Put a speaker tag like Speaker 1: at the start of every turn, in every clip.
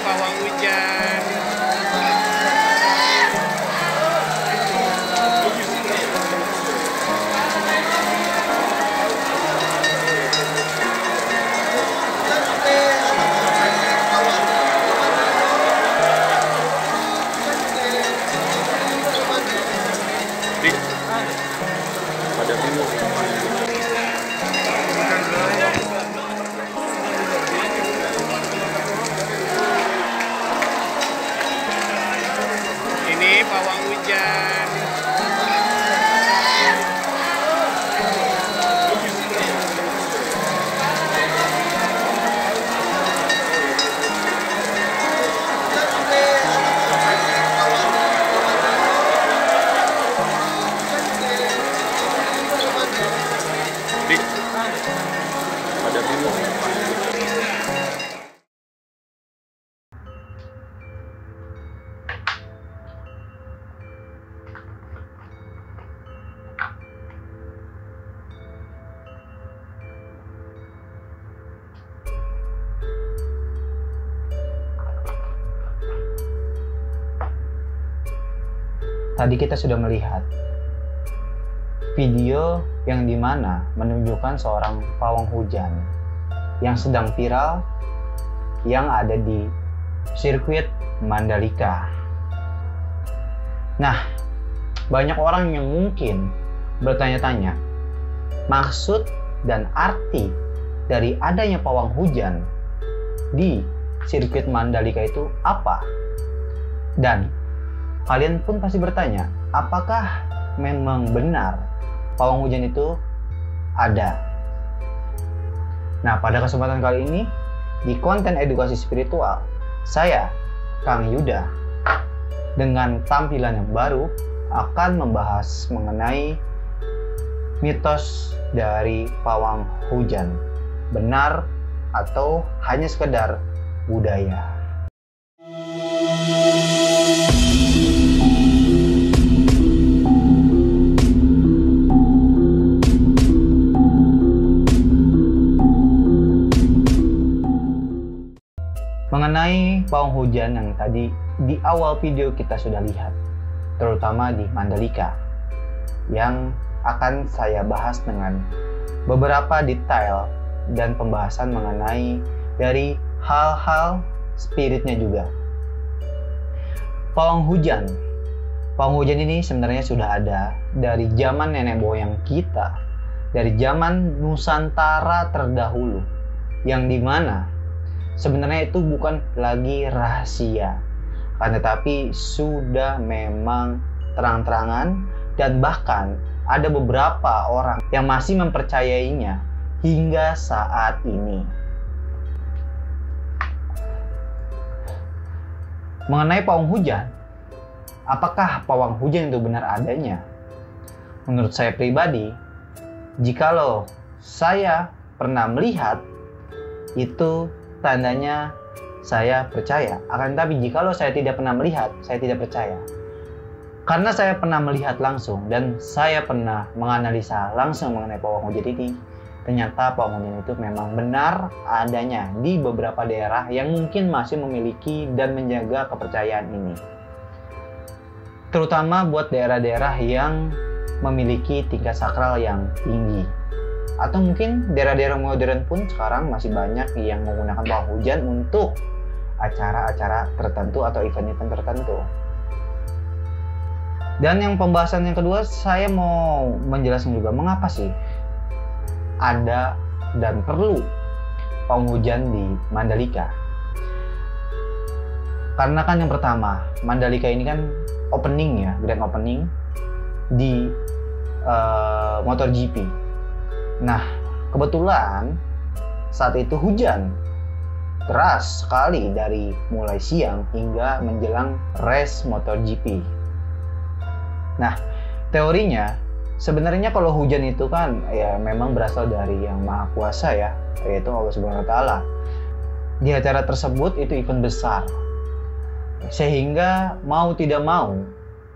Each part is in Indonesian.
Speaker 1: pawang hujan.
Speaker 2: Ada dulu.
Speaker 1: Ini pawang hujan.
Speaker 2: Ada dulu.
Speaker 3: Tadi kita sudah melihat video yang dimana menunjukkan seorang pawang hujan yang sedang viral yang ada di sirkuit Mandalika. Nah, banyak orang yang mungkin bertanya-tanya maksud dan arti dari adanya pawang hujan di sirkuit Mandalika itu apa? Dan kalian pun pasti bertanya, apakah memang benar pawang hujan itu ada? Nah, pada kesempatan kali ini di konten edukasi spiritual, saya Kang Yuda dengan tampilan yang baru akan membahas mengenai mitos dari pawang hujan. Benar atau hanya sekedar budaya? Mengenai pawang hujan yang tadi di awal video kita sudah lihat, terutama di Mandalika, yang akan saya bahas dengan beberapa detail dan pembahasan mengenai dari hal-hal spiritnya juga. Pawang hujan ini sebenarnya sudah ada dari zaman nenek moyang kita, dari zaman Nusantara terdahulu, yang dimana sebenarnya itu bukan lagi rahasia, tetapi sudah memang terang-terangan, dan bahkan ada beberapa orang yang masih mempercayainya hingga saat ini. Mengenai pawang hujan, apakah pawang hujan itu benar adanya? Menurut saya pribadi, jikalau saya pernah melihat, itu tandanya saya percaya. Akan tetapi jikalau saya tidak pernah melihat, saya tidak percaya. Karena saya pernah melihat langsung dan saya pernah menganalisa langsung mengenai pawang hujan ini, ternyata pawang hujan itu memang benar adanya di beberapa daerah yang mungkin masih memiliki dan menjaga kepercayaan ini. Terutama buat daerah-daerah yang memiliki tingkat sakral yang tinggi. Atau mungkin daerah-daerah modern pun sekarang masih banyak yang menggunakan pawang hujan untuk acara-acara tertentu atau event-event tertentu. Dan yang pembahasan yang kedua, saya mau menjelaskan juga mengapa sih ada dan perlu pawang hujan di Mandalika. Karena kan yang pertama, Mandalika ini kan opening ya, grand opening di MotoGP. Nah, kebetulan saat itu hujan deras sekali dari mulai siang hingga menjelang race MotoGP. Nah, teorinya sebenarnya kalau hujan itu kan ya memang berasal dari yang Maha Kuasa ya, yaitu Allah Subhanahu wa taala. Di acara tersebut itu event besar. Sehingga mau tidak mau,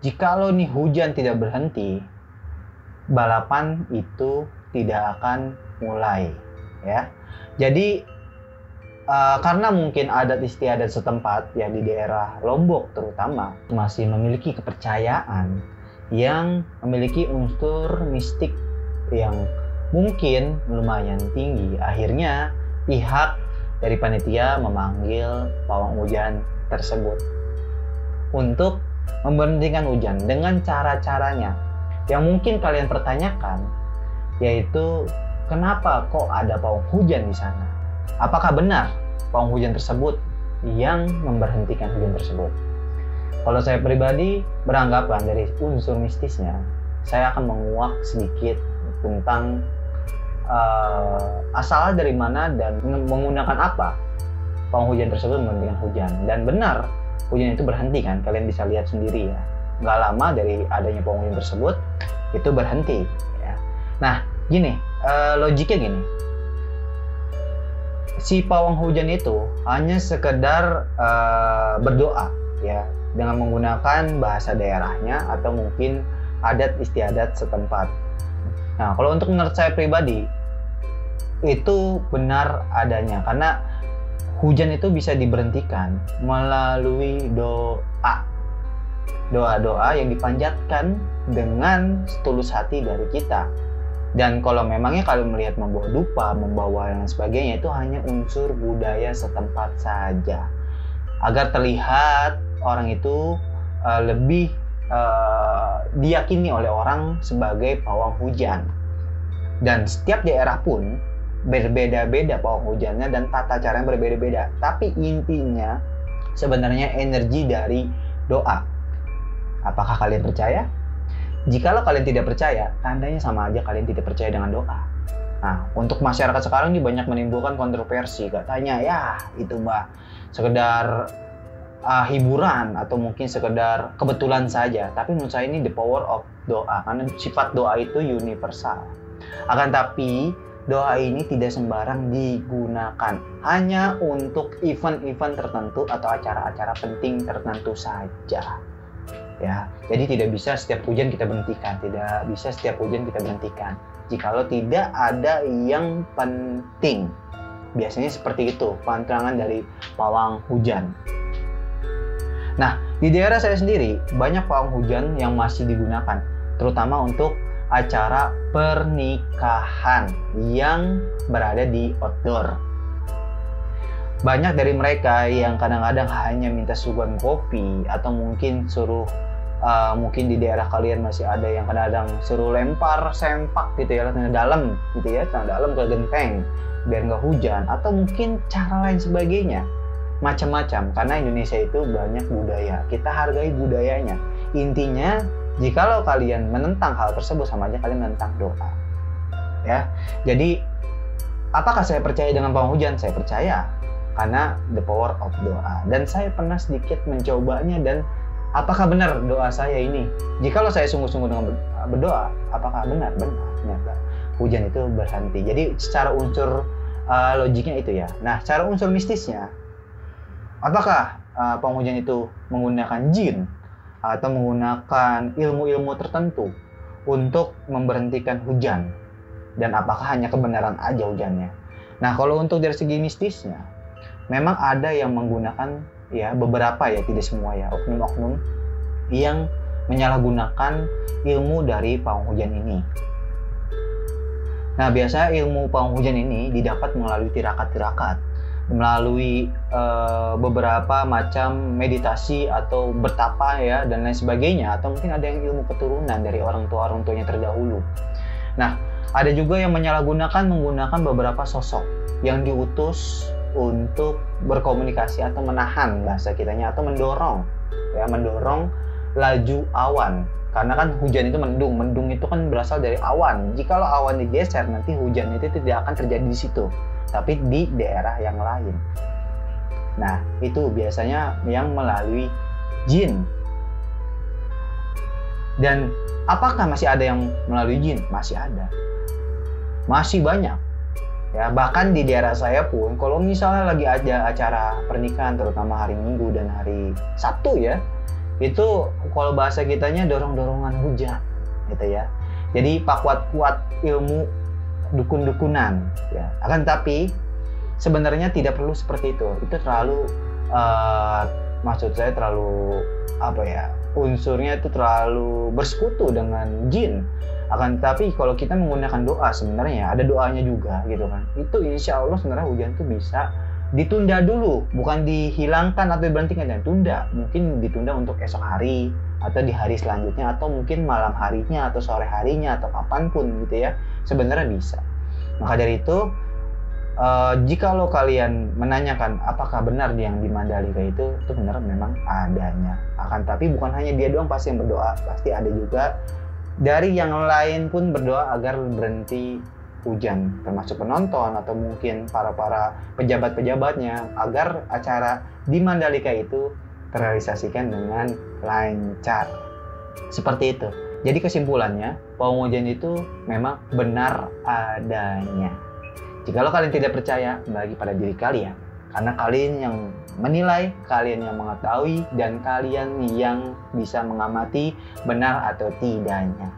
Speaker 3: jikalau nih hujan tidak berhenti, balapan itu tidak akan mulai ya. Jadi karena mungkin adat istiadat setempat ya di daerah Lombok terutama masih memiliki kepercayaan yang memiliki unsur mistik yang mungkin lumayan tinggi. Akhirnya pihak dari panitia memanggil pawang hujan tersebut untuk memberhentikan hujan dengan cara-caranya yang mungkin kalian pertanyakan, yaitu kenapa kok ada pawang hujan di sana? Apakah benar pawang hujan tersebut yang memberhentikan hujan tersebut? Kalau saya pribadi beranggapan dari unsur mistisnya, saya akan menguak sedikit tentang asalnya dari mana dan menggunakan apa pawang hujan tersebut memberhentikan hujan. Dan benar, hujan itu berhenti kan, kalian bisa lihat sendiri ya. Nggak lama dari adanya pawang hujan tersebut, itu berhenti. Ya. Nah, gini, logiknya gini. Si pawang hujan itu hanya sekedar berdoa ya, dengan menggunakan bahasa daerahnya atau mungkin adat istiadat setempat. Nah, kalau untuk menurut saya pribadi, itu benar adanya karena hujan itu bisa diberhentikan melalui doa. Doa-doa yang dipanjatkan dengan setulus hati dari kita. Dan kalau memangnya kalau melihat membawa dupa, membawa dan sebagainya, itu hanya unsur budaya setempat saja. Agar terlihat orang itu lebih diyakini oleh orang sebagai pawang hujan. Dan setiap daerah pun berbeda-beda pawang hujannya dan tata caranya berbeda-beda. Tapi intinya sebenarnya energi dari doa. Apakah kalian percaya? Jikalau kalian tidak percaya, tandanya sama aja kalian tidak percaya dengan doa. Nah, untuk masyarakat sekarang ini banyak menimbulkan kontroversi. Katanya ya itu mbak sekedar hiburan atau mungkin sekedar kebetulan saja. Tapi menurut saya ini the power of doa, karena sifat doa itu universal. Akan tapi doa ini tidak sembarang digunakan, hanya untuk event-event tertentu atau acara-acara penting tertentu saja. Ya, jadi tidak bisa setiap hujan kita berhentikan, tidak bisa setiap hujan kita berhentikan. Jikalau tidak ada yang penting, biasanya seperti itu pantangan dari pawang hujan. Nah, di daerah saya sendiri banyak pawang hujan yang masih digunakan, terutama untuk acara pernikahan yang berada di outdoor. Banyak dari mereka yang kadang-kadang hanya minta suguhan kopi atau mungkin suruh mungkin di daerah kalian masih ada yang kadang-kadang suruh lempar sempak gitu ya, tanah dalam gitu ya, tanah dalam ke genteng biar nggak hujan, atau mungkin cara lain sebagainya, macam-macam. Karena Indonesia itu banyak budaya, kita hargai budayanya. Intinya jikalau kalian menentang hal tersebut sama aja kalian menentang doa. Ya. Jadi apakah saya percaya dengan pawang hujan? Saya percaya karena the power of doa. Dan saya pernah sedikit mencobanya, dan apakah benar doa saya ini? Jikalau saya sungguh-sungguh dengan berdoa, apakah benar? Benar. Ternyata hujan itu berhenti. Jadi secara unsur logiknya itu ya. Nah, secara unsur mistisnya, apakah pawang hujan itu menggunakan jin atau menggunakan ilmu-ilmu tertentu untuk memberhentikan hujan? Dan apakah hanya kebenaran aja hujannya? Nah, kalau untuk dari segi mistisnya, memang ada yang menggunakan ya, beberapa ya, tidak semua ya, oknum-oknum yang menyalahgunakan ilmu dari pawang hujan ini. Nah, biasanya ilmu pawang hujan ini didapat melalui tirakat-tirakat, melalui beberapa macam meditasi atau bertapa ya, dan lain sebagainya, atau mungkin ada yang ilmu keturunan dari orang tuanya terdahulu. Nah, ada juga yang menggunakan beberapa sosok yang diutus untuk berkomunikasi atau menahan bahasa kitanya, atau mendorong laju awan. Karena kan hujan itu mendung itu kan berasal dari awan. Jikalau awan digeser, nanti hujan itu tidak akan terjadi di situ, tapi di daerah yang lain. Nah, itu biasanya yang melalui jin. Dan apakah masih ada yang melalui jin? Masih ada. Masih banyak. Ya, bahkan di daerah saya pun, kalau misalnya lagi ada acara pernikahan, terutama hari Minggu dan hari Sabtu ya, itu kalau bahasa kitanya dorong-dorongan hujan gitu ya. Jadi pak kuat-kuat ilmu dukun-dukunan ya. Akan tapi sebenarnya tidak perlu seperti itu. Itu terlalu maksud saya terlalu unsurnya itu terlalu bersekutu dengan jin. Akan tetapi kalau kita menggunakan doa, sebenarnya ada doanya juga gitu kan, itu insya Allah sebenarnya hujan tuh bisa ditunda dulu, bukan dihilangkan atau diberhentikan, dan tunda, mungkin ditunda untuk esok hari atau di hari selanjutnya, atau mungkin malam harinya atau sore harinya atau kapanpun gitu ya, sebenarnya bisa. Maka dari itu jika lo kalian menanyakan apakah benar yang di Mandalika itu benar, memang adanya. Akan tapi bukan hanya dia doang pasti yang berdoa, pasti ada juga dari yang lain pun berdoa agar berhenti hujan, termasuk penonton atau mungkin para pejabat-pejabatnya, agar acara di Mandalika itu terrealisasikan dengan lancar. Seperti itu. Jadi kesimpulannya, pawang hujan itu memang benar adanya. Jikalau kalian tidak percaya, bagi pada diri kalian. Karena kalian yang menilai, kalian yang mengetahui, dan kalian yang bisa mengamati benar atau tidaknya.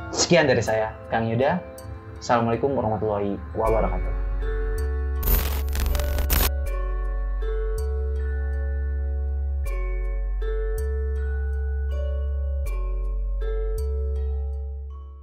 Speaker 3: Sekian dari saya, Kang Yuda. Assalamualaikum warahmatullahi wabarakatuh.